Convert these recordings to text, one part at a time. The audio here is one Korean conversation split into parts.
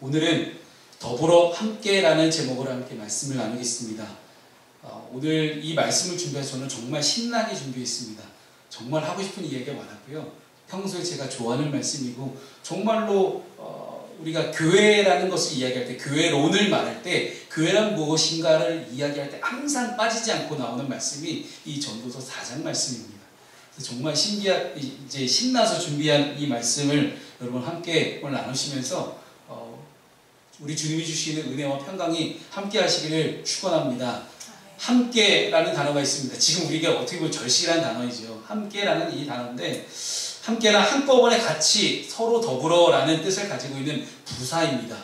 오늘은 더불어 함께라는 제목으로 함께 말씀을 나누겠습니다. 오늘 이 말씀을 준비해서 저는 정말 신나게 준비했습니다. 정말 하고 싶은 이야기가 많았고요. 평소에 제가 좋아하는 말씀이고 정말로 우리가 교회라는 것을 이야기할 때, 교회론을 말할 때 교회란 무엇인가를 이야기할 때 항상 빠지지 않고 나오는 말씀이 이 전도서 4장 말씀입니다. 그래서 정말 이제 신나서 준비한 이 말씀을 여러분 함께 오늘 나누시면서 우리 주님이 주시는 은혜와 평강이 함께 하시기를 축원합니다. 함께라는 단어가 있습니다. 지금 우리가 어떻게 보면 절실한 단어이죠. 함께라는 이 단어인데, 함께는 한꺼번에 같이 서로 더불어라는 뜻을 가지고 있는 부사입니다.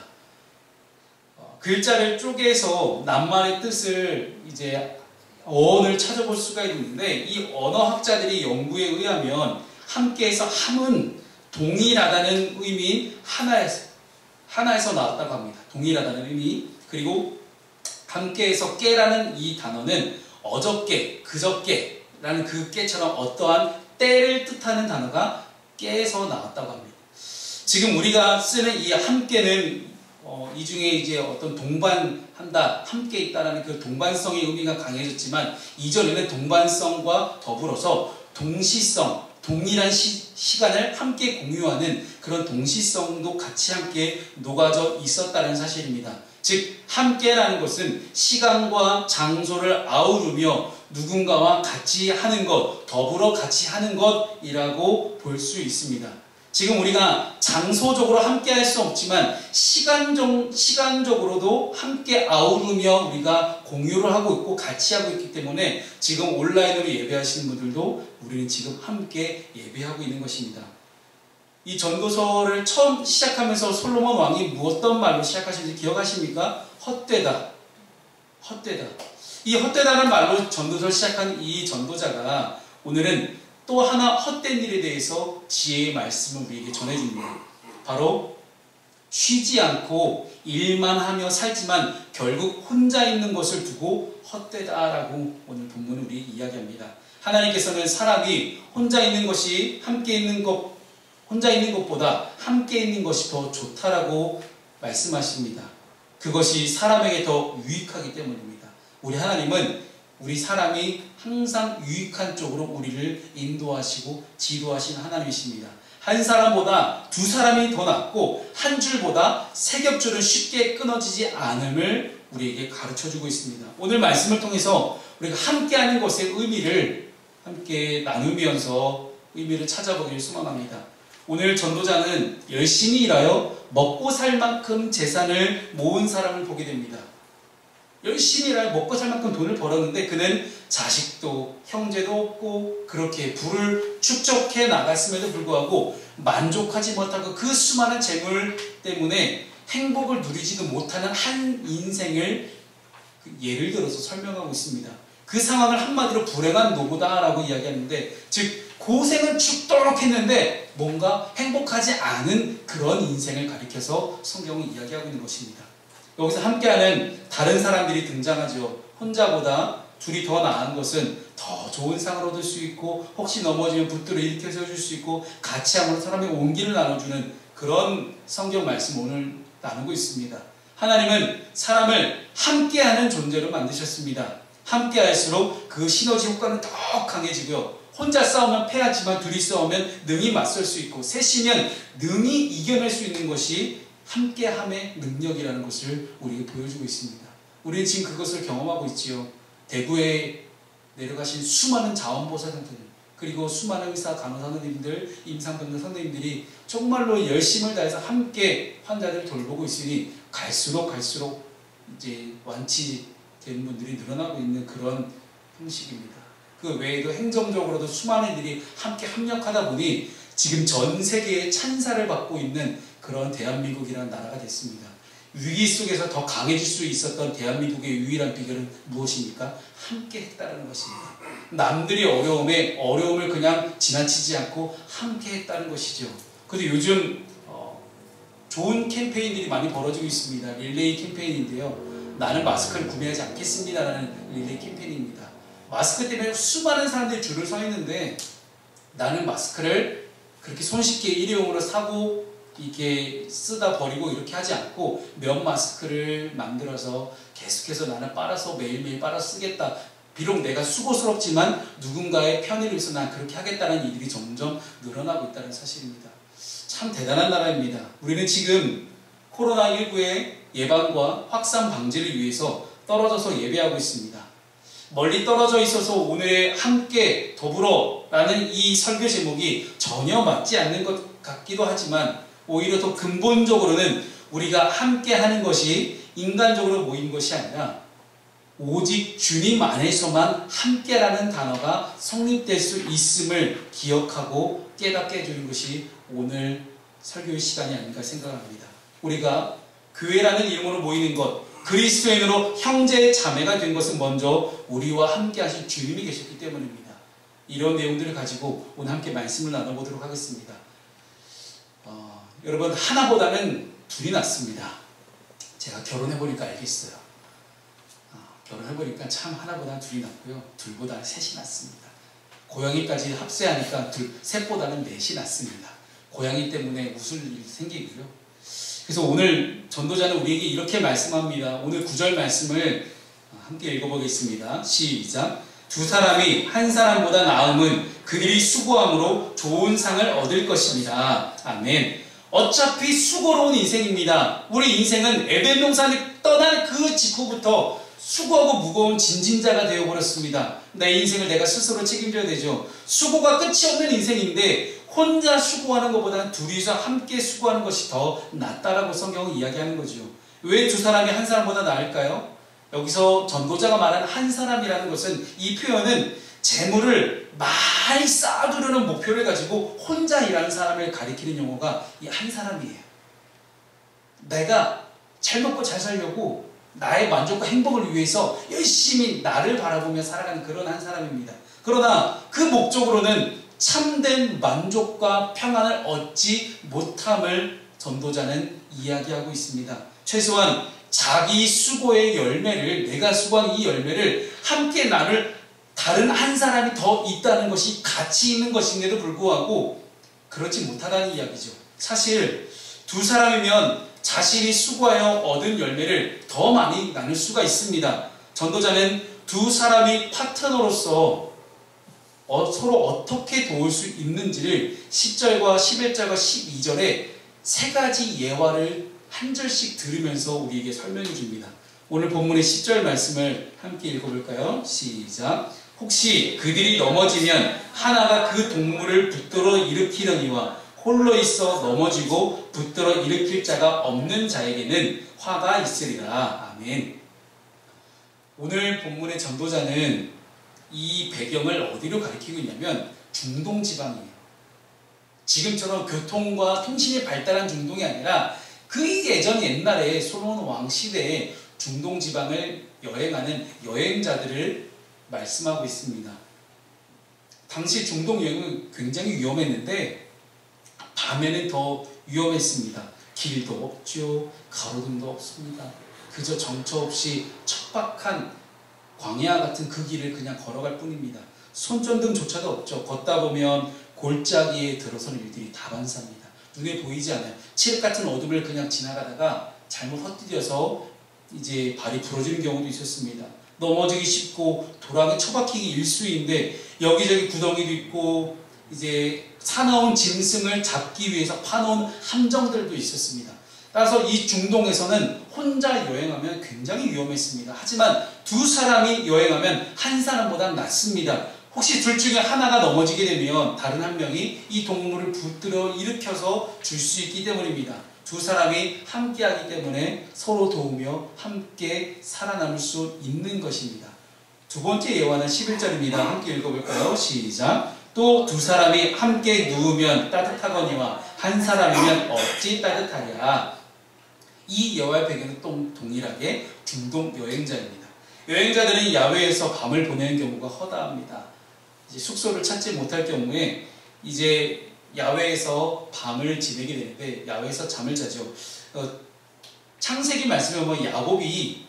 글자를 쪼개서 낱말의 뜻을 이제 어원을 찾아볼 수가 있는데, 이 언어학자들이 연구에 의하면 함께에서 함은 동일하다는 의미 하나에서 나왔다고 합니다. 동일하다는 의미. 그리고 함께에서 깨라는 이 단어는 어저께, 그저께라는 그 깨처럼 어떠한 때를 뜻하는 단어가 깨에서 나왔다고 합니다. 지금 우리가 쓰는 이 함께는 이 중에 이제 어떤 동반한다, 함께 있다라는 그 동반성의 의미가 강해졌지만, 이전에는 동반성과 더불어서 동시성, 동일한 시간을 함께 공유하는 그런 동시성도 같이 함께 녹아져 있었다는 사실입니다. 즉, 함께라는 것은 시간과 장소를 아우르며 누군가와 같이 하는 것, 더불어 같이 하는 것이라고 볼 수 있습니다. 지금 우리가 장소적으로 함께 할 수 없지만 시간적으로도 함께 아우르며 우리가 공유를 하고 있고 같이 하고 있기 때문에 지금 온라인으로 예배하시는 분들도 우리는 지금 함께 예배하고 있는 것입니다. 이 전도서를 처음 시작하면서 솔로몬 왕이 어떤 말로 시작하시는지 기억하십니까? 헛되다. 헛되다. 이 헛되다는 말로 전도서를 시작한 이 전도자가 오늘은 또 하나 헛된 일에 대해서 지혜의 말씀을 우리에게 전해줍니다. 바로 쉬지 않고 일만 하며 살지만 결국 혼자 있는 것을 두고 헛되다라고 오늘 본문은 우리 이야기합니다. 하나님께서는 사람이 혼자 있는 것보다 함께 있는 것이 더 좋다라고 말씀하십니다. 그것이 사람에게 더 유익하기 때문입니다. 우리 하나님은 우리 사람이 항상 유익한 쪽으로 우리를 인도하시고 지도하신 하나님이십니다. 한 사람보다 두 사람이 더 낫고 한 줄보다 세 겹줄은 쉽게 끊어지지 않음을 우리에게 가르쳐주고 있습니다. 오늘 말씀을 통해서 우리가 함께하는 것의 의미를 함께 나누면서 의미를 찾아보기를 소망합니다. 오늘 전도자는 열심히 일하여 먹고 살 만큼 재산을 모은 사람을 보게 됩니다. 열심히 일하여 먹고 살 만큼 돈을 벌었는데 그는 자식도 형제도 없고 그렇게 부를 축적해 나갔음에도 불구하고 만족하지 못하고 그 수많은 재물 때문에 행복을 누리지도 못하는 한 인생을 예를 들어서 설명하고 있습니다. 그 상황을 한마디로 불행한 노고다라고 이야기하는데, 즉 고생은 죽도록 했는데 뭔가 행복하지 않은 그런 인생을 가리켜서 성경은 이야기하고 있는 것입니다. 여기서 함께하는 다른 사람들이 등장하죠. 혼자보다 둘이 더 나은 것은 더 좋은 상을 얻을 수 있고, 혹시 넘어지면 붙들어 일으켜 세워줄 수 있고, 같이 함으로 사람의 온기를 나눠주는 그런 성경 말씀 오늘 나누고 있습니다. 하나님은 사람을 함께하는 존재로 만드셨습니다. 함께할수록 그 시너지 효과는 더 강해지고요. 혼자 싸우면 패하지만 둘이 싸우면 능히 맞설 수 있고, 셋이면 능히 이겨낼 수 있는 것이 함께함의 능력이라는 것을 우리에게 보여주고 있습니다. 우리는 지금 그것을 경험하고 있지요. 대구에 내려가신 수많은 자원보살님들, 그리고 수많은 의사, 간호사 선생님들, 임상병자 선생님들이 정말로 열심을 다해서 함께 환자들을 돌보고 있으니 갈수록 이제 완치된 분들이 늘어나고 있는 그런 형식입니다. 그 외에도 행정적으로도 수많은 일이 함께 합력하다 보니 지금 전 세계의 찬사를 받고 있는 그런 대한민국이라는 나라가 됐습니다. 위기 속에서 더 강해질 수 있었던 대한민국의 유일한 비결은 무엇입니까? 함께 했다는 것입니다. 남들이 어려움을 그냥 지나치지 않고 함께 했다는 것이죠. 그런데 요즘 좋은 캠페인들이 많이 벌어지고 있습니다. 릴레이 캠페인인데요. 나는 마스크를 구매하지 않겠습니다라는 릴레이 캠페인입니다. 마스크 때문에 수많은 사람들이 줄을 서 있는데 나는 마스크를 그렇게 손쉽게 일회용으로 사고 이렇게 쓰다 버리고 이렇게 하지 않고 면 마스크를 만들어서 계속해서 나는 빨아서 매일매일 빨아 쓰겠다. 비록 내가 수고스럽지만 누군가의 편의를 위해서 난 그렇게 하겠다는 일들이 점점 늘어나고 있다는 사실입니다. 참 대단한 나라입니다. 우리는 지금 코로나19의 예방과 확산 방지를 위해서 떨어져서 예배하고 있습니다. 멀리 떨어져 있어서 오늘 함께 더불어 라는 이 설교 제목이 전혀 맞지 않는 것 같기도 하지만 오히려 더 근본적으로는 우리가 함께 하는 것이 인간적으로 모인 것이 아니라 오직 주님 안에서만 함께라는 단어가 성립될 수 있음을 기억하고 깨닫게 해주는 것이 오늘 설교의 시간이 아닌가 생각합니다. 우리가 교회라는 이름으로 모이는 것, 그리스도인으로 형제 자매가 된 것은 먼저 우리와 함께 하신 주님이 계셨기 때문입니다. 이런 내용들을 가지고 오늘 함께 말씀을 나눠보도록 하겠습니다. 여러분, 하나보다는 둘이 낫습니다. 제가 결혼해보니까 알겠어요. 결혼해보니까 참 하나보다는 둘이 낫고요, 둘보다는 셋이 낫습니다. 고양이까지 합세하니까 셋보다는 넷이 낫습니다. 고양이 때문에 웃을 일이 생기고요. 그래서 오늘 전도자는 우리에게 이렇게 말씀합니다. 오늘 9절 말씀을 함께 읽어보겠습니다. 시작. 두 사람이 한 사람보다 나음은 그들이 수고함으로 좋은 상을 얻을 것입니다. 아멘. 어차피 수고로운 인생입니다. 우리 인생은 에덴 동산을 떠난 그 직후부터 수고하고 무거운 진진자가 되어버렸습니다. 내 인생을 내가 스스로 책임져야 되죠. 수고가 끝이 없는 인생인데 혼자 수고하는 것보다는 둘이서 함께 수고하는 것이 더 낫다라고 성경은 이야기하는 거죠. 왜 두 사람이 한 사람보다 나을까요? 여기서 전도자가 말하는 한 사람이라는 것은, 이 표현은 재물을 많이 쌓아두려는 목표를 가지고 혼자 일하는 사람을 가리키는 용어가 이 한 사람이에요. 내가 잘 먹고 잘 살려고 나의 만족과 행복을 위해서 열심히 나를 바라보며 살아가는 그런 한 사람입니다. 그러나 그 목적으로는 참된 만족과 평안을 얻지 못함을 전도자는 이야기하고 있습니다. 최소한 자기 수고의 열매를, 내가 수고한 이 열매를 함께 나눌 다른 한 사람이 더 있다는 것이 가치 있는 것인데도 불구하고 그렇지 못하다는 이야기죠. 사실 두 사람이면 자신이 수고하여 얻은 열매를 더 많이 나눌 수가 있습니다. 전도자는 두 사람이 파트너로서 서로 어떻게 도울 수 있는지를 10절과 11절과 12절에 세 가지 예화를 한 절씩 들으면서 우리에게 설명해 줍니다. 오늘 본문의 10절 말씀을 함께 읽어볼까요? 시작. 혹시 그들이 넘어지면 하나가 그 동물을 붙들어 일으키려니와 홀로 있어 넘어지고 붙들어 일으킬 자가 없는 자에게는 화가 있으리라. 아멘. 오늘 본문의 전도자는 이 배경을 어디로 가리키고 있냐면 중동 지방이에요. 지금처럼 교통과 통신이 발달한 중동이 아니라 그 예전 옛날에 솔로몬 왕 시대에 중동 지방을 여행하는 여행자들을 말씀하고 있습니다. 당시 중동 여행은 굉장히 위험했는데 밤에는 더 위험했습니다. 길도 없죠. 가로등도 없습니다. 그저 정처 없이 척박한 광야 같은 그 길을 그냥 걸어갈 뿐입니다. 손전등조차도 없죠. 걷다 보면 골짜기에 들어서는 일들이 다반사입니다. 눈에 보이지 않아요. 칠흑 같은 어둠을 그냥 지나가다가 잘못 헛디뎌서 이제 발이 부러지는 경우도 있었습니다. 넘어지기 쉽고 도랑에 처박히기 일수인데 여기저기 구덩이도 있고 이제 사나운 짐승을 잡기 위해서 파놓은 함정들도 있었습니다. 따라서 이 중동에서는 혼자 여행하면 굉장히 위험했습니다. 하지만 두 사람이 여행하면 한 사람보다 낫습니다. 혹시 둘 중에 하나가 넘어지게 되면 다른 한 명이 이 동물을 붙들어 일으켜서 줄 수 있기 때문입니다. 두 사람이 함께하기 때문에 서로 도우며 함께 살아남을 수 있는 것입니다. 두 번째 예화는 11절입니다. 함께 읽어볼까요? 시작. 또 두 사람이 함께 누우면 따뜻하거니와 한 사람이면 어찌 따뜻하랴. 이 예화의 배경은 또 동일하게 중동 여행자입니다. 여행자들은 야외에서 밤을 보내는 경우가 허다합니다. 이제 숙소를 찾지 못할 경우에 이제 야외에서 밤을 지내게 되는데 야외에서 잠을 자죠. 창세기 말씀에 보면 야곱이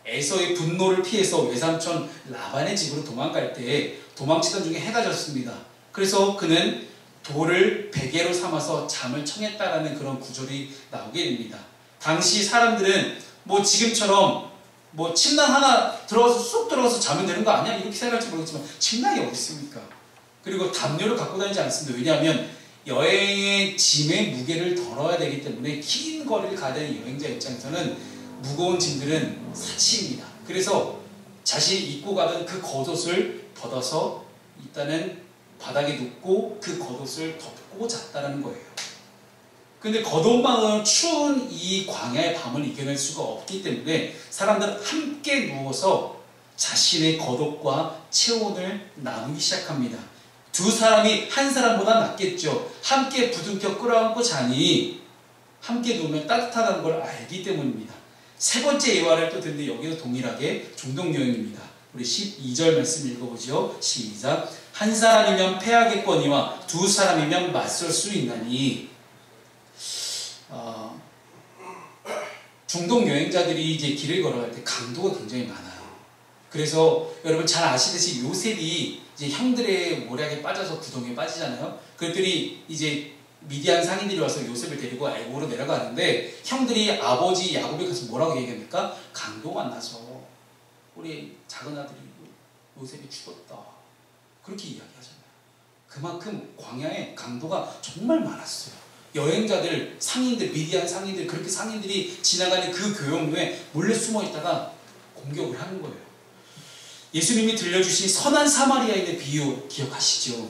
에서의 분노를 피해서 외삼촌 라반의 집으로 도망갈 때 도망치던 중에 해가 졌습니다. 그래서 그는 돌을 베개로 삼아서 잠을 청했다라는 그런 구절이 나오게 됩니다. 당시 사람들은 뭐 지금처럼 뭐 침낭 하나 들어가서 쏙 들어가서 자면 되는 거 아니야? 이렇게 생각할지 모르겠지만 침낭이 어디 있습니까? 그리고 담요를 갖고 다니지 않습니다. 왜냐하면 여행의 짐의 무게를 덜어야 되기 때문에 긴 거리를 가야 되는 여행자 입장에서는 무거운 짐들은 사치입니다. 그래서 자신이 입고 가던 그 겉옷을 벗어서 일단은 바닥에 눕고 그 겉옷을 덮고 잤다는 거예요. 근데 겉옷만으로 추운 이 광야의 밤을 이겨낼 수가 없기 때문에 사람들은 함께 누워서 자신의 겉옷과 체온을 나누기 시작합니다. 두 사람이 한 사람보다 낫겠죠. 함께 부둥켜 끌어안고 자니 함께 누우면 따뜻하다는 걸 알기 때문입니다. 세 번째 예화를 또 듣는데 여기도 동일하게 중동여행입니다. 우리 12절 말씀 읽어보죠. 시작. 한 사람이면 패하겠거니와 두 사람이면 맞설 수 있나니. 중동 여행자들이 이제 길을 걸어갈 때 강도가 굉장히 많아요. 그래서 여러분 잘 아시듯이 요셉이 이제 형들의 모략에 빠져서 구덩이에 빠지잖아요. 그랬더니 이제 미디안 상인들이 와서 요셉을 데리고 애굽으로 내려가는데 형들이 아버지 야곱에 가서 뭐라고 얘기합니까? 강도 만나서 우리 작은 아들이 요셉이 죽었다. 그렇게 이야기하잖아요. 그만큼 광야에 강도가 정말 많았어요. 여행자들, 상인들, 미디안 상인들, 그렇게 상인들이 지나가는 그 교역로에 몰래 숨어 있다가 공격을 하는 거예요. 예수님이 들려주신 선한 사마리아인의 비유 기억하시죠?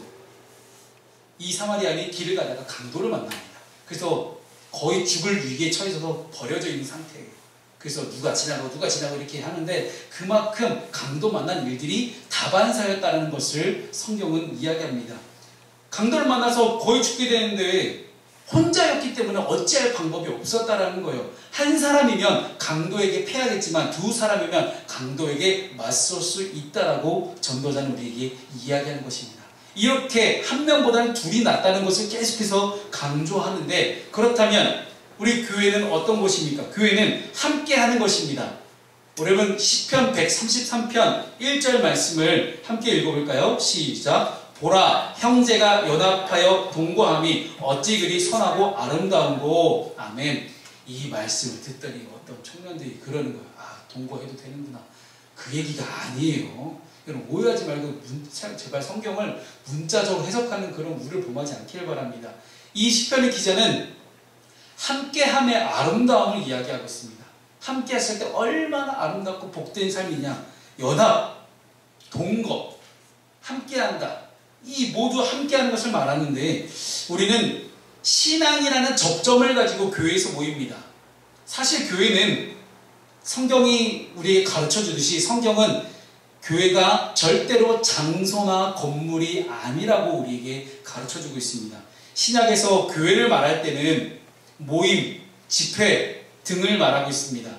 이 사마리아인이 길을 가다가 강도를 만납니다. 그래서 거의 죽을 위기에 처해서 버려져 있는 상태예요. 그래서 누가 지나고 이렇게 하는데 그만큼 강도 만난 일들이 다반사였다는 것을 성경은 이야기합니다. 강도를 만나서 거의 죽게 되는데 혼자였기 때문에 어찌할 방법이 없었다라는 거예요. 한 사람이면 강도에게 패하겠지만 두 사람이면 강도에게 맞설 수 있다라고 전도자는 우리에게 이야기하는 것입니다. 이렇게 한 명보다는 둘이 낫다는 것을 계속해서 강조하는데, 그렇다면 우리 교회는 어떤 곳입니까? 교회는 함께 하는 것입니다. 여러분 시편 133편 1절 말씀을 함께 읽어볼까요? 시작. 보라, 형제가 연합하여 동거함이 어찌 그리 선하고 아름다운고. 아멘. 이 말씀을 듣더니 어떤 청년들이 그러는 거예요. 아, 동거해도 되는구나. 그 얘기가 아니에요. 여러분 오해하지 말고 제발 성경을 문자적으로 해석하는 그런 우를 범하지 않기를 바랍니다. 이 시편의 기자는 함께함의 아름다움을 이야기하고 있습니다. 함께 했을 때 얼마나 아름답고 복된 삶이냐. 연합, 동거, 함께한다. 이 모두 함께하는 것을 말하는데 우리는 신앙이라는 접점을 가지고 교회에서 모입니다. 사실 교회는 성경이 우리에게 가르쳐주듯이 성경은 교회가 절대로 장소나 건물이 아니라고 우리에게 가르쳐주고 있습니다. 신약에서 교회를 말할 때는 모임, 집회 등을 말하고 있습니다.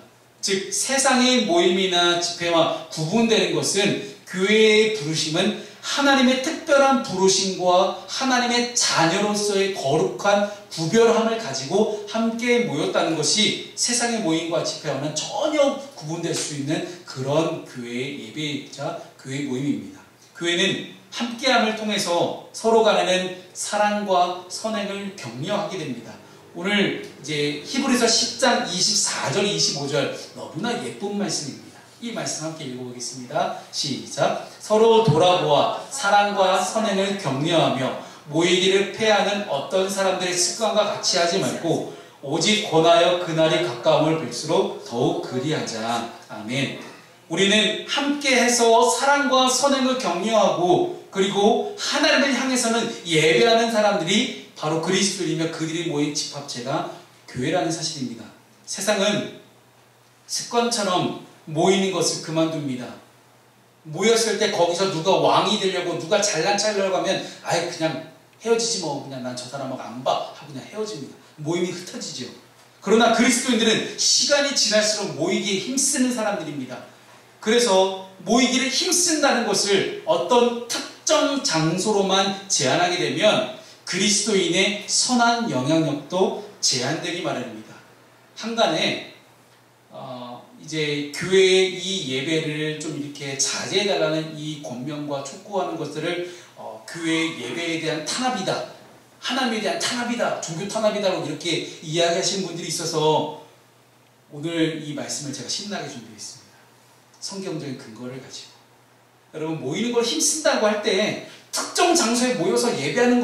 즉 세상의 모임이나 집회와 구분되는 것은 교회의 부르심은 하나님의 특별한 부르심과 하나님의 자녀로서의 거룩한 구별함을 가지고 함께 모였다는 것이 세상의 모임과 집회와는 전혀 구분될 수 있는 그런 교회의 예배이자 교회의 모임입니다. 교회는 함께함을 통해서 서로 간에는 사랑과 선행을 격려하게 됩니다. 오늘 이제 히브리서 10장 24절 25절 너무나 예쁜 말씀입니다. 이 말씀 함께 읽어보겠습니다. 시작. 서로 돌아보아 사랑과 선행을 격려하며 모이기를 패하는 어떤 사람들의 습관과 같이 하지 말고 오직 권하여 그날이 가까움을 볼수록 더욱 그리하자. 아멘. 우리는 함께해서 사랑과 선행을 격려하고 그리고 하나님을 향해서는 예배하는 사람들이 바로 그리스도이며 그들이 모인 집합체가 교회라는 사실입니다. 세상은 습관처럼 모이는 것을 그만둡니다. 모였을 때 거기서 누가 왕이 되려고 누가 잘난 척하려고 하면 아예 그냥 헤어지지 뭐 그냥 난 저 사람하고 안 봐 하고 그냥 헤어집니다. 모임이 흩어지죠. 그러나 그리스도인들은 시간이 지날수록 모이기에 힘쓰는 사람들입니다. 그래서 모이기를 힘쓴다는 것을 어떤 특정 장소로만 제한하게 되면 그리스도인의 선한 영향력도 제한되기 마련입니다. 한간에 이제 교회의 이 예배를 좀 이렇게 자제해달라는 이 권면과 촉구하는 것들을 교회의 예배에 대한 탄압이다 하나님에 대한 탄압이다, 종교 탄압이다라고 이렇게 이야기하시는 분들이 있어서 오늘 이 말씀을 제가 신나게 준비했습니다. 성경적인 근거를 가지고. 여러분, 모이는 걸 힘쓴다고 할 때 특정 장소에 모여서 예배하는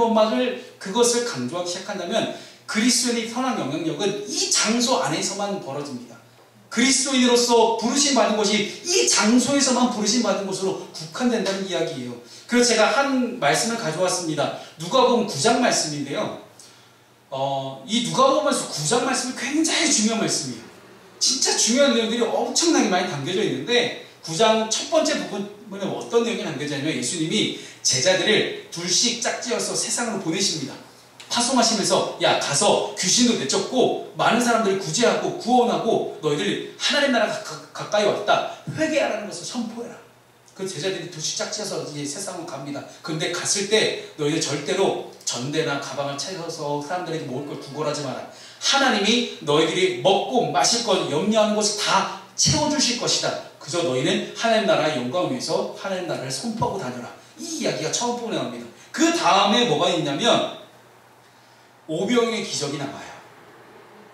그것을 강조하기 시작한다면 그리스도인의 선한 영향력은 이 장소 안에서만 벌어집니다. 그리스도인으로서 부르심 받은 것이 이 장소에서만 부르심 받은 것으로 국한된다는 이야기예요. 그래서 제가 한 말씀을 가져왔습니다. 누가복음 9장 말씀인데요. 이 누가복음에서 9장 말씀이 굉장히 중요한 말씀이에요. 진짜 중요한 내용들이 엄청나게 많이 담겨져 있는데 9장 첫 번째 부분에 어떤 내용이 담겨져 있냐면 예수님이 제자들을 둘씩 짝지어서 세상으로 보내십니다. 파송하시면서 야 가서 귀신도 내쫓고 많은 사람들을 구제하고 구원하고 너희들 하나님 나라가 가까이 왔다. 회개하라는 것을 선포해라. 그 제자들이 둘씩 짝지어서 이제 세상으로 갑니다. 그런데 갔을 때 너희들 절대로 전대나 가방을 채워서 사람들에게 먹을 걸 구걸하지 마라. 하나님이 너희들이 먹고 마실 것 염려하는 것을 다 채워주실 것이다. 그저 너희는 하나님 나라의 영광을 위해서 하나님 나라를 선포하고 다녀라. 이 이야기가 처음 부분에 나옵니다. 그 다음에 뭐가 있냐면 오병이의 기적이 나와요.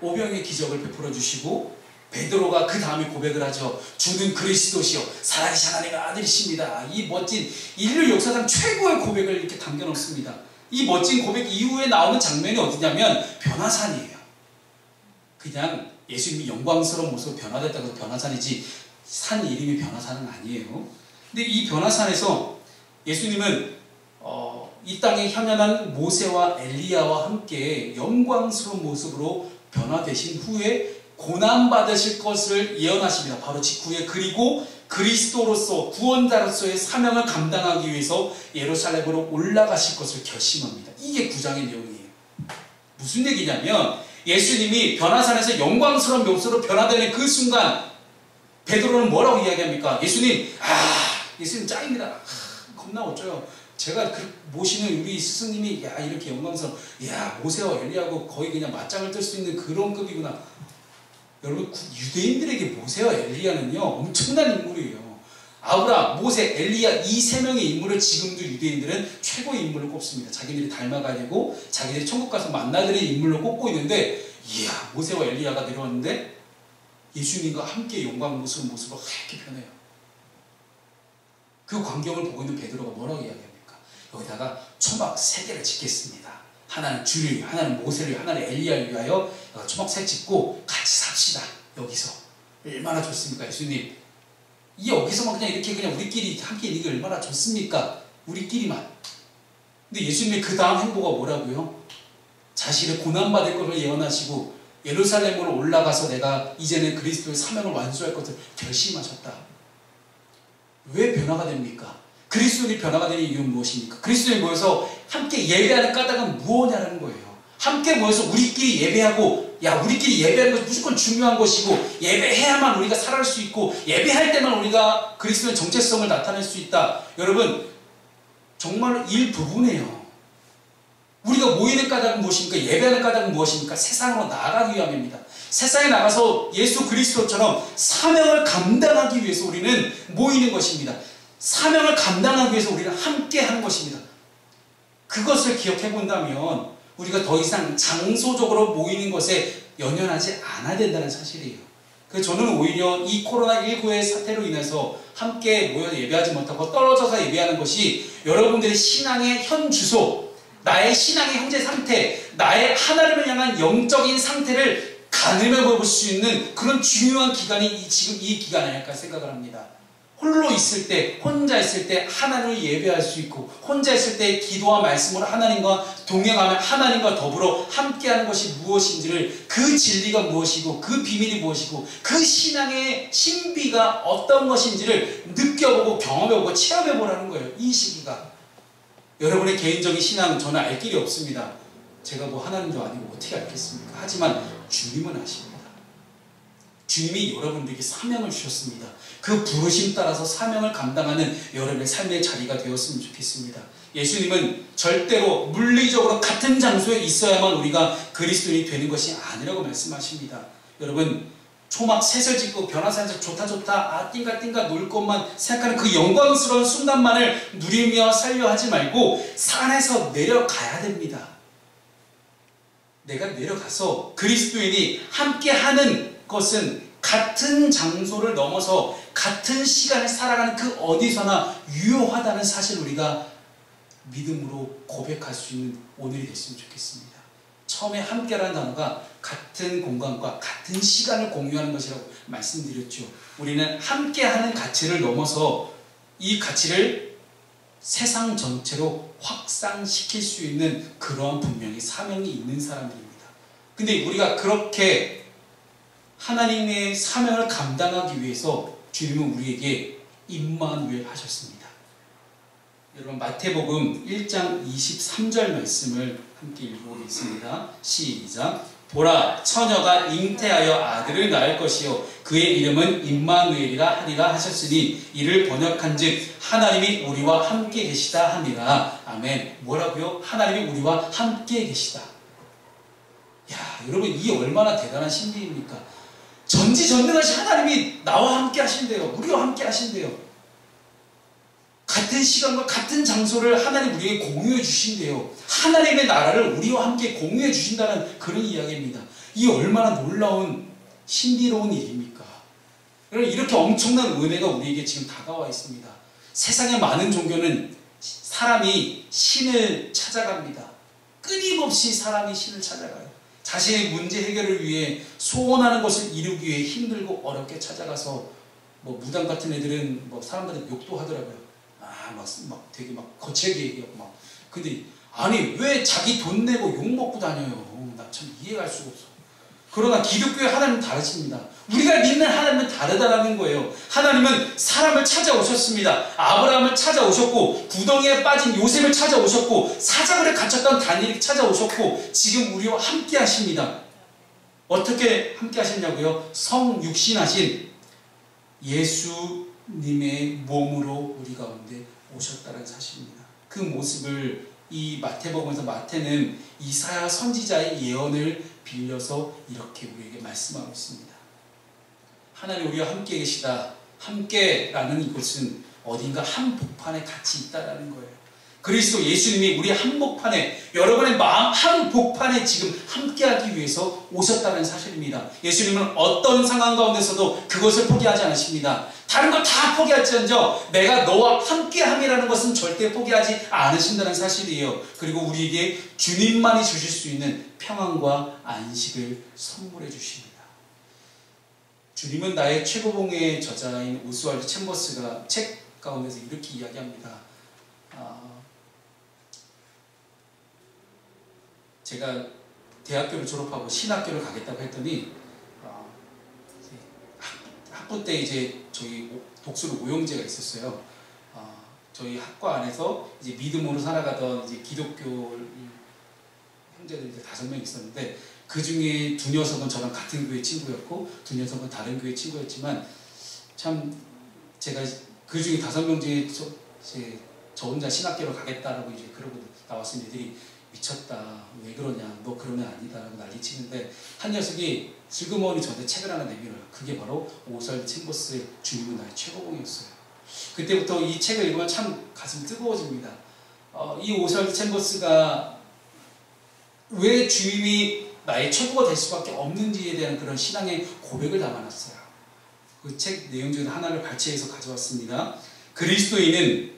오병이의 기적을 베풀어 주시고 베드로가 그 다음에 고백을 하죠. 주는 그리스도시요 살아계신 하나님의 아들이십니다. 이 멋진 인류 역사상 최고의 고백을 이렇게 담겨놓습니다. 이 멋진 고백 이후에 나오는 장면이 어디냐면 변화산이에요. 그냥 예수님이 영광스러운 모습으로 변화됐다고 해서 변화산이지 산 이름이 변화산은 아니에요. 근데 이 변화산에서 예수님은 이 땅에 현현한 모세와 엘리야와 함께 영광스러운 모습으로 변화되신 후에 고난받으실 것을 예언하십니다. 바로 직후에. 그리고 그리스도로서 구원자로서의 사명을 감당하기 위해서 예루살렘으로 올라가실 것을 결심합니다. 이게 9장의 내용이에요. 무슨 얘기냐면 예수님이 변화산에서 영광스러운 모습으로 변화되는 그 순간 베드로는 뭐라고 이야기합니까? 예수님 짱입니다. 겁나 어쩌요. 제가 모시는 우리 스승님이 이렇게 영광스러운 모세와 엘리야하고 거의 그냥 맞짱을 뜰 수 있는 그런 급이구나. 여러분 유대인들에게 모세와 엘리야는요 엄청난 인물이에요. 아브라함, 모세, 엘리야 이 세 명의 인물을 지금도 유대인들은 최고의 인물로 꼽습니다. 자기들이 닮아가야 되고 자기들이 천국 가서 만나들의 인물로 꼽고 있는데 모세와 엘리야가 내려왔는데 예수님과 함께 영광 모습으로 하얗게 변해요. 그 광경을 보고 있는 베드로가 뭐라고 이야기합니까? 여기다가 초막 3개를 짓겠습니다. 하나는 주를, 하나는 모세를, 하나는 엘리야를 위하여 초막 3 짓고 같이 삽시다. 여기서 얼마나 좋습니까? 예수님 여기서만 그냥 이렇게 그냥 우리끼리 함께 있는 게 얼마나 좋습니까? 우리끼리만. 근데 예수님의 그 다음 행보가 뭐라고요? 자신의 고난받을 것을 예언하시고 예루살렘으로 올라가서 내가 이제는 그리스도의 사명을 완수할 것을 결심하셨다. 왜 변화가 됩니까? 그리스도인이 변화가 되는 이유는 무엇입니까? 그리스도인이 모여서 함께 예배하는 까닭은 무엇이냐는 거예요. 함께 모여서 우리끼리 예배하고 우리끼리 예배하는 것이 무조건 중요한 것이고 예배해야만 우리가 살아갈 수 있고 예배할 때만 우리가 그리스도의 정체성을 나타낼 수 있다. 여러분 정말 일부분이에요. 우리가 모이는 까닭은 무엇입니까? 예배하는 까닭은 무엇입니까? 세상으로 나아가기 위함입니다. 세상에 나가서 예수 그리스도처럼 사명을 감당하기 위해서 우리는 모이는 것입니다. 사명을 감당하기 위해서 우리는 함께 하는 것입니다. 그것을 기억해 본다면 우리가 더 이상 장소적으로 모이는 것에 연연하지 않아야 된다는 사실이에요. 그래서 저는 오히려 이 코로나19의 사태로 인해서 함께 모여서 예배하지 못하고 떨어져서 예배하는 것이 여러분들의 신앙의 현 주소, 나의 신앙의 현재 상태, 나의 하나님을 향한 영적인 상태를 가늠해 볼 수 있는 그런 중요한 기간이 지금 이 기간 아닐까 생각을 합니다. 홀로 있을 때, 혼자 있을 때 하나님을 예배할 수 있고 혼자 있을 때 기도와 말씀으로 하나님과 동행하며 하나님과 더불어 함께하는 것이 무엇인지를 그 진리가 무엇이고 그 비밀이 무엇이고 그 신앙의 신비가 어떤 것인지를 느껴보고 경험해보고 체험해보라는 거예요. 이 시기가. 여러분의 개인적인 신앙은 저는 알 길이 없습니다. 제가 하나님도 아니고 어떻게 알겠습니까? 하지만 주님은 아십니다. 주님이 여러분들에게 사명을 주셨습니다. 그 부르심 따라서 사명을 감당하는 여러분의 삶의 자리가 되었으면 좋겠습니다. 예수님은 절대로 물리적으로 같은 장소에 있어야만 우리가 그리스도인이 되는 것이 아니라고 말씀하십니다. 여러분 초막 셋을 짓고 변화산에서 좋다 띵가띵가 놀 것만 생각하는 그 영광스러운 순간만을 누리며 살려 하지 말고 산에서 내려가야 됩니다. 내가 내려가서 그리스도인이 함께하는 것은 같은 장소를 넘어서 같은 시간을 살아가는 그 어디서나 유효하다는 사실을 우리가 믿음으로 고백할 수 있는 오늘이 됐으면 좋겠습니다. 처음에 함께라는 단어가 같은 공간과 같은 시간을 공유하는 것이라고 말씀드렸죠. 우리는 함께하는 가치를 넘어서 이 가치를 세상 전체로 확산시킬 수 있는 그러한 분명히 사명이 있는 사람들입니다. 근데 우리가 그렇게 하나님의 사명을 감당하기 위해서 주님은 우리에게 임마누엘 하셨습니다. 여러분 마태복음 1장 23절 말씀을 함께 읽어보겠습니다. 시작. 보라, 처녀가 잉태하여 아들을 낳을 것이요 그의 이름은 임마누엘이라 하리라 하셨으니 이를 번역한즉 하나님이 우리와 함께 계시다 함이라. 아멘. 뭐라고요? 하나님이 우리와 함께 계시다. 야, 여러분 이 얼마나 대단한 신비입니까? 전지전능하신 하나님이 나와 함께 하신대요. 우리와 함께 하신대요. 같은 시간과 같은 장소를 하나님 우리에게 공유해 주신대요. 하나님의 나라를 우리와 함께 공유해 주신다는 그런 이야기입니다. 이 얼마나 놀라운 신비로운 일입니까? 여러분 이렇게 엄청난 은혜가 우리에게 지금 다가와 있습니다. 세상의 많은 종교는 사람이 신을 찾아갑니다. 끊임없이 사람이 신을 찾아가요. 자신의 문제 해결을 위해 소원하는 것을 이루기 위해 힘들고 어렵게 찾아가서 뭐 무당 같은 애들은 뭐 사람들은 욕도 하더라고요. 막 되게 막 거칠게 얘기하고 막. 근데 아니 왜 자기 돈 내고 욕 먹고 다녀요? 나 참 이해할 수가 없어. 그러나 기독교의 하나님은 다르십니다. 우리가 믿는 하나님은 다르다라는 거예요. 하나님은 사람을 찾아오셨습니다. 아브라함을 찾아오셨고 구덩이에 빠진 요셉을 찾아오셨고 사자굴에 갇혔던 다니엘을 찾아오셨고 지금 우리와 함께 하십니다. 어떻게 함께 하셨냐고요? 성육신하신 예수님의 몸으로 우리 가운데 오셨다는 사실입니다. 그 모습을 이 마태복음에서 마태는 이사야 선지자의 예언을 빌려서 이렇게 우리에게 말씀하고 있습니다. 하나님 우리와 함께 계시다. 함께라는 이것은 어딘가 한복판에 같이 있다라는 거예요. 그리스도 예수님이 우리 한복판에 여러분의 마음 한복판에 지금 함께하기 위해서 오셨다는 사실입니다. 예수님은 어떤 상황 가운데서도 그것을 포기하지 않으십니다. 다른 걸 다 포기할지언정 내가 너와 함께함이라는 것은 절대 포기하지 않으신다는 사실이에요. 그리고 우리에게 주님만이 주실 수 있는 평안과 안식을 선물해 주십니다. 주님은 나의 최고봉의 저자인 오스왈드 챔버스가 책 가운데서 이렇게 이야기합니다. 제가 대학교를 졸업하고 신학교를 가겠다고 했더니 학부 때 이제 저희 독수로 오영제가 있었어요. 저희 학과 안에서 이제 믿음으로 살아가던 이제 기독교 형제들 이제 5명 있었는데 그 중에 2녀석은 저랑 같은 교회 친구였고 2녀석은 다른 교회 친구였지만 참 제가 그 중에 5명 중에 저 혼자 신학교로 가겠다라고 이제 그러고 나왔으니 애들이 미쳤다. 왜 그러냐. 너 그런 애 아니다. 라고 난리치는데 한 녀석이 슬그머니 저한테 책을 하나 내밀어요. 그게 바로 오스왈드 챔버스의 주님은 나의 최고봉이었어요. 그때부터 이 책을 읽으면 참 가슴이 뜨거워집니다. 이 오스왈드 챔버스가 왜 주님이 나의 최고가 될 수밖에 없는지에 대한 그런 신앙의 고백을 담아놨어요. 그 책 내용 중에 하나를 발췌해서 가져왔습니다. 그리스도인은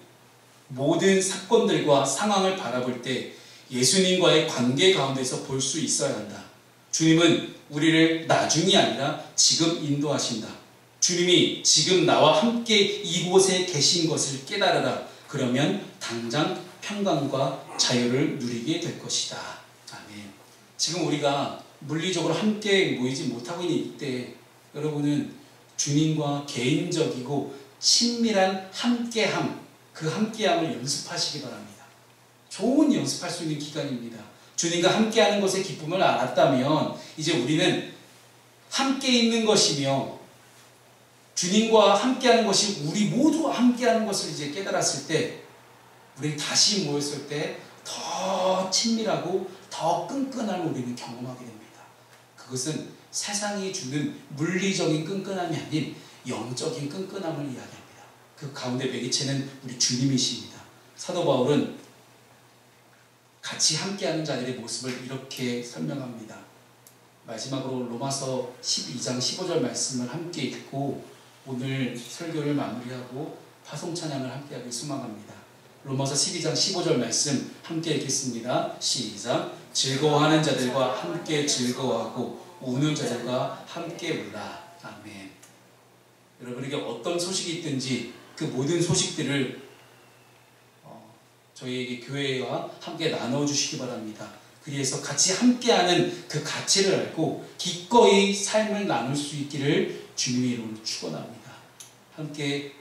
모든 사건들과 상황을 바라볼 때 예수님과의 관계 가운데서 볼 수 있어야 한다. 주님은 우리를 나중이 아니라 지금 인도하신다. 주님이 지금 나와 함께 이곳에 계신 것을 깨달으라. 그러면 당장 평강과 자유를 누리게 될 것이다. 아멘. 지금 우리가 물리적으로 함께 모이지 못하고 있는 이때 여러분은 주님과 개인적이고 친밀한 함께함, 그 함께함을 연습하시기 바랍니다. 좋은 연습할 수 있는 기간입니다. 주님과 함께하는 것의 기쁨을 알았다면 이제 우리는 함께 있는 것이며 주님과 함께하는 것이 우리 모두와 함께하는 것을 이제 깨달았을 때 우리는 다시 모였을 때 더 친밀하고 더 끈끈함을 우리는 경험하게 됩니다. 그것은 세상이 주는 물리적인 끈끈함이 아닌 영적인 끈끈함을 이야기합니다. 그 가운데 매개체는 우리 주님이십니다. 사도 바울은 같이 함께하는 자들의 모습을 이렇게 설명합니다. 마지막으로 로마서 12장 15절 말씀을 함께 읽고 오늘 설교를 마무리하고 파송 찬양을 함께하길 소망합니다. 로마서 12장 15절 말씀 함께 읽겠습니다. 시작. 즐거워하는 자들과 함께 즐거워하고 우는 자들과 함께 울라. 아멘. 여러분에게 어떤 소식이 있든지 그 모든 소식들을 저희에게 교회와 함께 나눠주시기 바랍니다. 그래서 같이 함께하는 그 가치를 알고 기꺼이 삶을 나눌 수 있기를 주님의 이름으로 축원합니다. 함께